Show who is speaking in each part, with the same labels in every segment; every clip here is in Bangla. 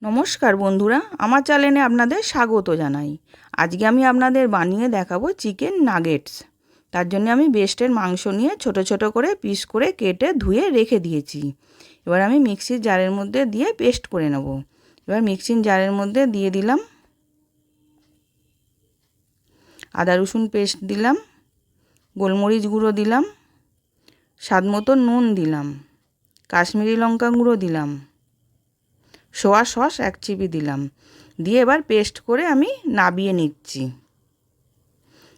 Speaker 1: নমস্কার বন্ধুরা, আমার চ্যানেলে আপনাদের স্বাগত জানাই। আজকে আমি আপনাদের বানিয়ে দেখাবো চিকেন নাগেটস। তার জন্য আমি ব্রেস্টের মাংস নিয়ে ছোট ছোট করে পিস করে কেটে ধুয়ে রেখে দিয়েছি। এবার আমি মিক্সির জারের মধ্যে দিয়ে পেস্ট করে নেব। এবার মিক্সিং জারের মধ্যে দিয়ে দিলাম আদা রসুন পেস্ট, দিলাম গোলমরিচ গুঁড়ো, দিলাম স্বাদ মতো নুন, দিলাম কাশ্মীরি লঙ্কা গুঁড়ো, দিলাম সোয়া সস 1 চিপি দিলাম, দিয়ে এবার পেস্ট করে আমি নাবিয়ে নিচ্ছি।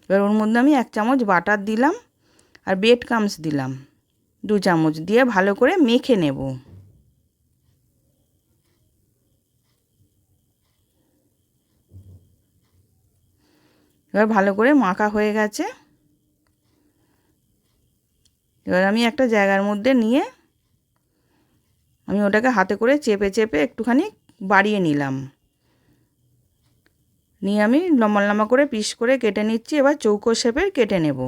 Speaker 1: এবার ওর মধ্যে আমি 1 চামচ বাটার দিলাম আর ব্রেড ক্রাম্বস দিলাম 2 চামচ, দিয়ে ভালো করে মেখে নেব। এবার ভালো করে মাখা হয়ে গেছে। এবার আমি একটা জায়গার মধ্যে নিয়ে আমি ওটাকে হাতে করে চেপে চেপে একটুখানি বাড়িয়ে নিলাম, নিয়ে আমি লম্বা লম্বা করে পিস করে কেটে নিচ্ছি। এবার চৌকো শেপের কেটে নেব।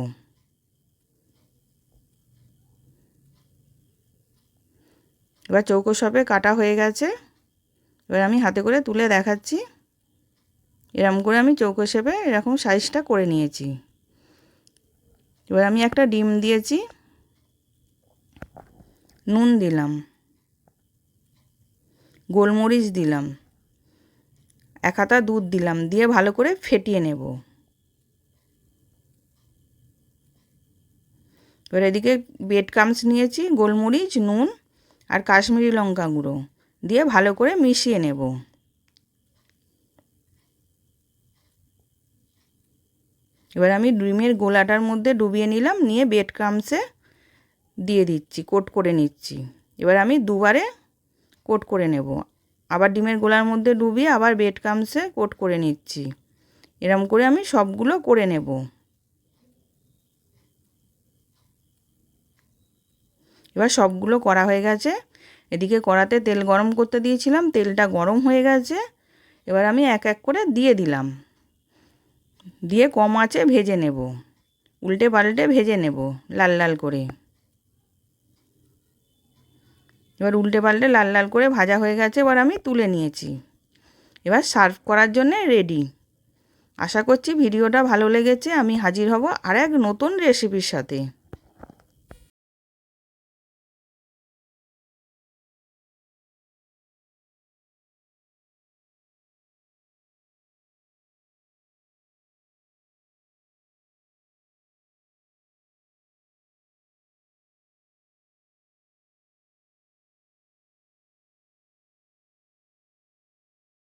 Speaker 1: এবার চৌকো শেপে কাটা হয়ে গেছে। এবার আমি হাতে করে তুলে দেখাচ্ছি। এরকম করে আমি চৌকো শেপে এরকম সাইজটা করে নিয়েছি। এবার আমি একটা ডিম দিয়েছি, নুন দিলাম, গোলমরিচ দিলাম, 1 হাতা দুধ দিলাম, দিয়ে ভালো করে ফেটিয়ে নেব। এবার এদিকে ব্রেড ক্রাম্বস নিয়েছি, গোলমরিচ, নুন আর কাশ্মীরি লঙ্কা গুঁড়ো দিয়ে ভালো করে মিশিয়ে নেব। এবার আমি ডিমের গোলাটার মধ্যে ডুবিয়ে নিলাম, নিয়ে ব্রেড ক্রাম্বসে দিয়ে দিচ্ছি, কোট করে নিচ্ছি। এবার আমি দুবারে কোট করে নেব। আবার ডিমের গোলার মধ্যে ডুবিয়ে আবার ব্রেড ক্রাম্বসে কোট করে নিচ্ছি। এরকম করে আমি সবগুলো করে নেব। এবার সবগুলো করা হয়ে গেছে। এদিকে কড়াতে তেল গরম করতে দিয়েছিলাম, তেলটা গরম হয়ে গেছে। এবার আমি এক এক করে দিয়ে দিলাম, দিয়ে কম আঁচে ভেজে নেব, উল্টে পাল্টে ভেজে নেব লাল লাল করে। এবার উল্টে পাল্টে লাল লাল করে ভাজা হয়ে গেছে। এবার আমি তুলে নিয়েছি। এবার সার্ভ করার জন্য রেডি। আশা করছি ভিডিওটা ভালো লেগেছে। আমি হাজির হব আর এক নতুন রেসিপির সাথে।